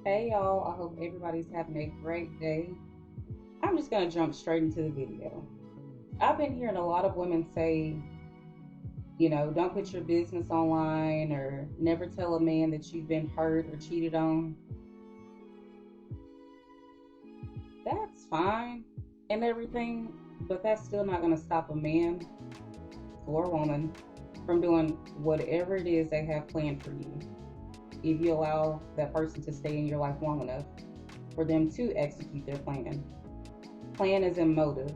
Hey y'all, I hope everybody's having a great day. I'm just gonna jump straight into the video. I've been hearing a lot of women say, don't put your business online or never tell a man that you've been hurt or cheated on. That's fine and everything, but that's still not gonna stop a man or a woman from doing whatever it is they have planned for you if you allow that person to stay in your life long enough for them to execute their plan. Plan is in motive.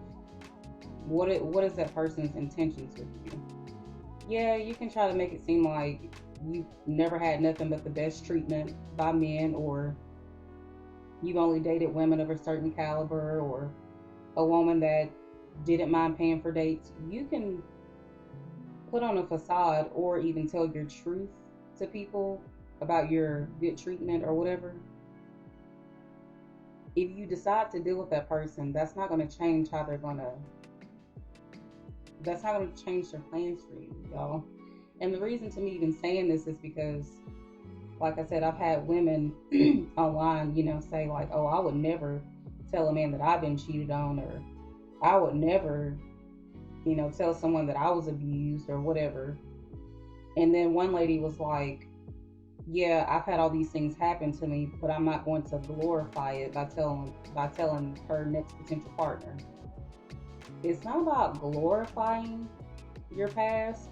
What is that person's intentions with you? Yeah, you can try to make it seem like you've never had nothing but the best treatment by men, or you've only dated women of a certain caliber, or a woman that didn't mind paying for dates. You can put on a facade or even tell your truth to people about your good treatment or whatever. If you decide to deal with that person, that's not going to change their plans for you, y'all. And the reason to me even saying this is because, like I said, I've had women online, say like, "Oh, I would never tell a man that I've been cheated on," or "I would never, tell someone that I was abused," or whatever. And then one lady was like, "Yeah, I've had all these things happen to me, but I'm not going to glorify it by telling her next potential partner." It's not about glorifying your past.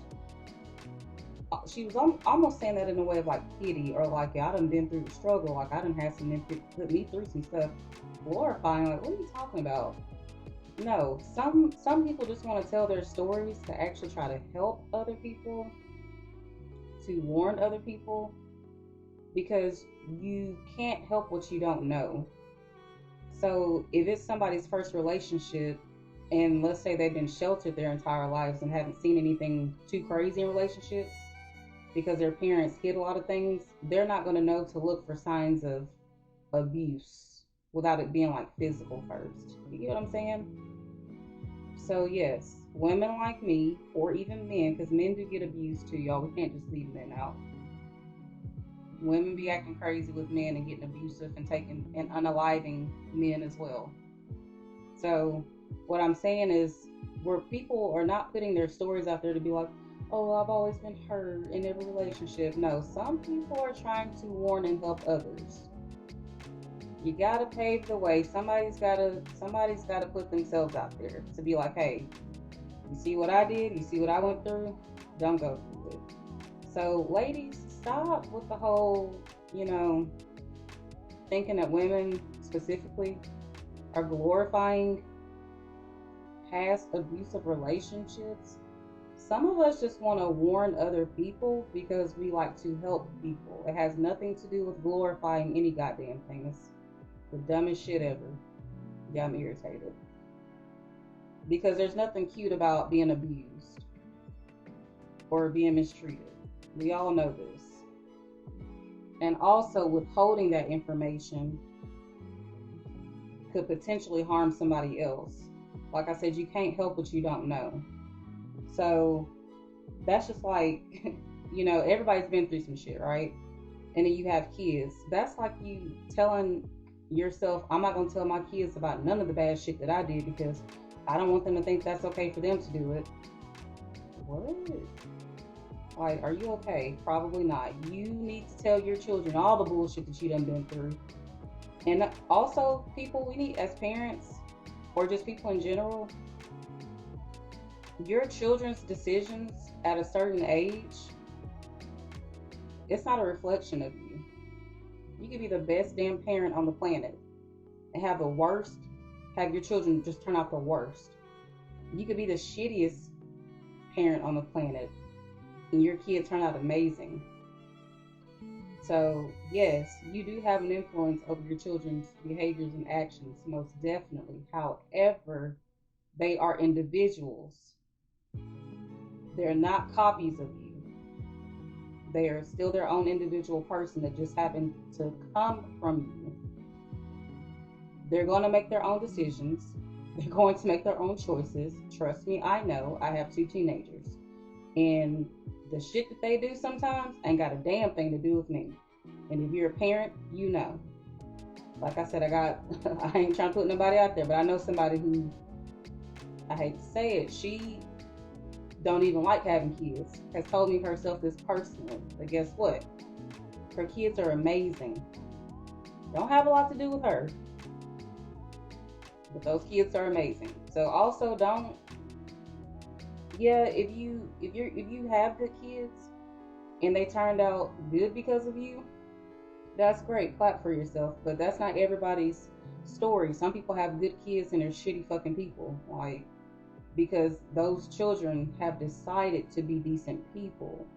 She was almost saying that in a way of like pity, or like, "Yeah, I done been through the struggle. Like, I done had some men put me through some stuff." Glorifying, like, what are you talking about? No, some people just want to tell their stories to actually try to help other people, to warn other people, because you can't help what you don't know. So if it's somebody's first relationship, and let's say they've been sheltered their entire lives and haven't seen anything too crazy in relationships because their parents hid a lot of things, they're not going to know to look for signs of abuse without it being like physical first. You get what I'm saying? So, yes, women like me, or even men, because men do get abused too, y'all. We can't just leave men out. Women be acting crazy with men and getting abusive and taking and unaliving men as well. So, what I'm saying is, where people are not putting their stories out there to be like, "Oh, I've always been hurt in every relationship." No, some people are trying to warn and help others. You gotta pave the way. Somebody's gotta put themselves out there to be like, "Hey, you see what I did? You see what I went through? Don't go through it." So, ladies, stop with the whole, you know, thinking that women specifically are glorifying past abusive relationships. Some of us just want to warn other people because we like to help people. It has nothing to do with glorifying any goddamn thing. It's the dumbest shit ever. Yeah, I'm irritated. Because there's nothing cute about being abused or being mistreated. We all know this. And also, withholding that information could potentially harm somebody else. Like I said, you can't help what you don't know. So that's just like, everybody's been through some shit, right? And then you have kids. That's like you telling yourself, "I'm not going to tell my kids about none of the bad shit that I did because I don't want them to think that's okay for them to do it." What? Like, are you okay? Probably not. You need to tell your children all the bullshit that you done been through. And also, people, we need, as parents, or just people in general, your children's decisions at a certain age, it's not a reflection of you. You could be the best damn parent on the planet and have your children just turn out the worst. You could be the shittiest parent on the planet and your kids turn out amazing. So, yes, you do have an influence over your children's behaviors and actions, most definitely. However, they are individuals. They're not copies of you. They are still their own individual person that just happened to come from you. They're going to make their own decisions. They're going to make their own choices. Trust me, I know. I have two teenagers. And the shit that they do sometimes ain't got a damn thing to do with me. And if you're a parent, you know. Like I said, I ain't trying to put nobody out there, but I know somebody who, I hate to say it, she don't even like having kids. Has told me herself this personally. But guess what? Her kids are amazing. Don't have a lot to do with her, but those kids are amazing. So also don't, yeah, if you have good kids and they turned out good because of you, that's great. Clap for yourself. But that's not everybody's story. Some people have good kids and they're shitty fucking people. Like, because those children have decided to be decent people.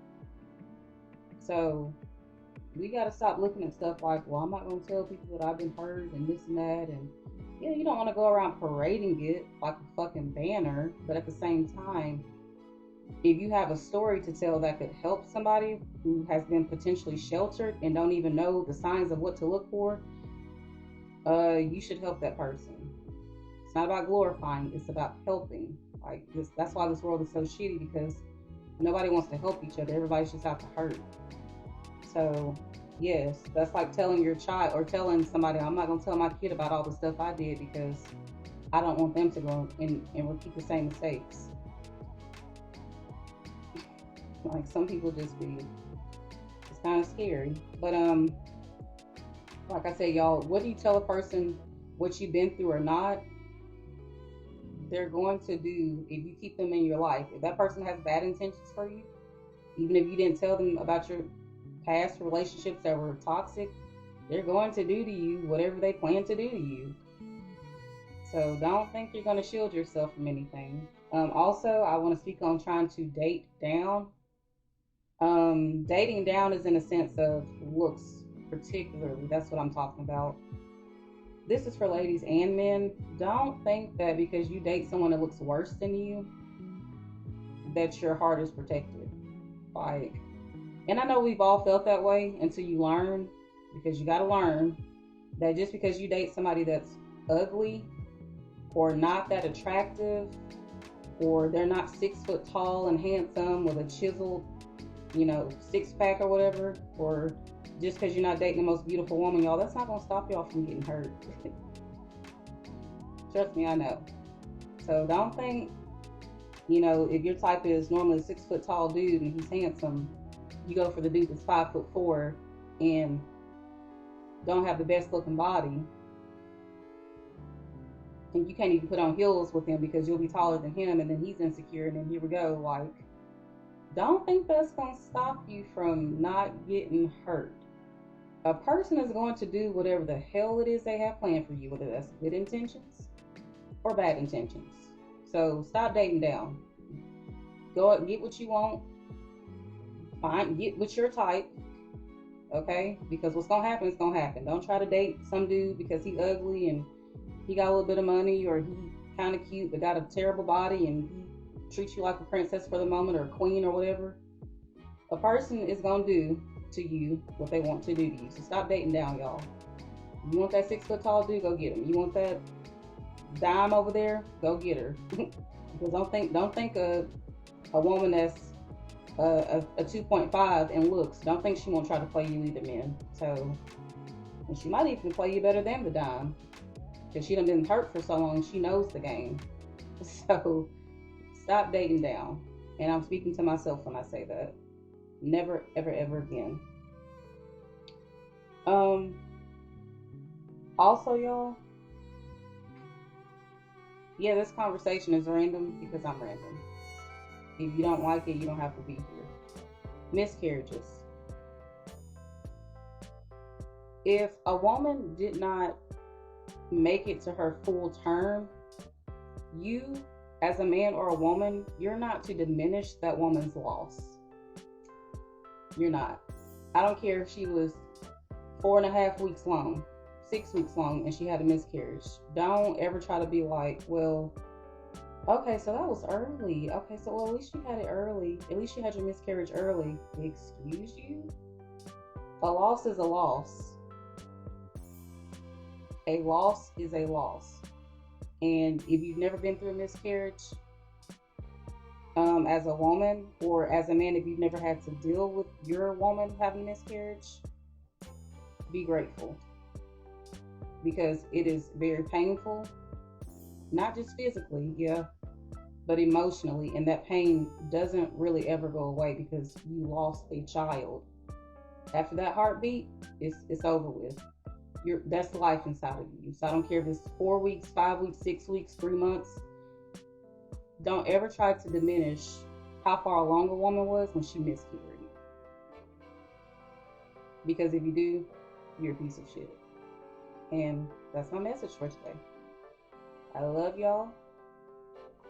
So we gotta stop looking at stuff like, well, I'm not gonna tell people that I've been hurt and this and that, and yeah, you don't want to go around parading it like a fucking banner. But at the same time, if you have a story to tell that could help somebody who has been potentially sheltered and don't even know the signs of what to look for, you should help that person. It's not about glorifying, it's about helping. Like this, that's why this world is so shitty, because nobody wants to help each other. Everybody's just out to hurt. So yes, that's like telling your child or telling somebody, I'm not gonna tell my kid about all the stuff I did because I don't want them to go and repeat the same mistakes. Like some people just be, it's kind of scary. But like I said, y'all, whether you tell a person what you've been through or not, they're going to do if you keep them in your life. If that person has bad intentions for you, even if you didn't tell them about your past relationships that were toxic, they're going to do to you whatever they plan to do to you. So don't think you're going to shield yourself from anything. Also, I want to speak on trying to date down. Dating down is in a sense of looks, particularly. That's what I'm talking about. This is for ladies and men. Don't think that because you date someone that looks worse than you, that your heart is protected. Like, and I know we've all felt that way until you learn, because you got to learn that just because you date somebody that's ugly or not that attractive, or they're not 6 foot tall and handsome with a chiseled, six pack or whatever, or just because you're not dating the most beautiful woman, y'all, that's not going to stop y'all from getting hurt. Trust me, I know. So don't think, if your type is normally a 6 foot tall dude and he's handsome, you go for the dude that's 5'4" and don't have the best looking body, and you can't even put on heels with him because you'll be taller than him, and then he's insecure, and then here we go. Like, don't think that's going to stop you from not getting hurt. A person is going to do whatever the hell it is they have planned for you, whether that's good intentions or bad intentions. So stop dating down. Go out and get what you want. Get with your type, okay? Because what's gonna happen is gonna happen. Don't try to date some dude because he's ugly and he got a little bit of money, or he kind of cute but got a terrible body and he treats you like a princess for the moment, or a queen, or whatever. A person is gonna do to you what they want to do to you. So stop dating down, y'all. You want that 6 foot tall dude? Go get him. You want that dime over there? Go get her. Because don't think a woman that's a 2.5 and looks, don't think she won't try to play you either, man. So, and she might even play you better than the dime, because she done been hurt for so long, she knows the game. So stop dating down. And I'm speaking to myself when I say that. Never, ever, ever again. Also, y'all, yeah, this conversation is random because I'm random. If you don't like it, you don't have to be here. Miscarriages. If a woman did not make it to her full term, you, as a man or a woman, you're not to diminish that woman's loss. You're not. I don't care if she was 4.5 weeks long, 6 weeks long, and she had a miscarriage. Don't ever try to be like, well, okay, so that was early. Okay, so well, at least you had it early. At least you had your miscarriage early. Excuse you? A loss is a loss. A loss is a loss. And if you've never been through a miscarriage, as a woman, or as a man, if you've never had to deal with your woman having a miscarriage, be grateful. because it is very painful, not just physically, yeah, but emotionally. And that pain doesn't really ever go away because you lost a child. After that heartbeat, it's over with. That's life inside of you. So I don't care if it's 4 weeks, 5 weeks, 6 weeks, 3 months. Don't ever try to diminish how far along a woman was when she miscarried. Because if you do, you're a piece of shit. And that's my message for today. I love y'all.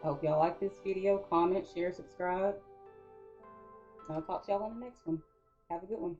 I hope y'all like this video. Comment, share, subscribe. I'll talk to y'all on the next one. Have a good one.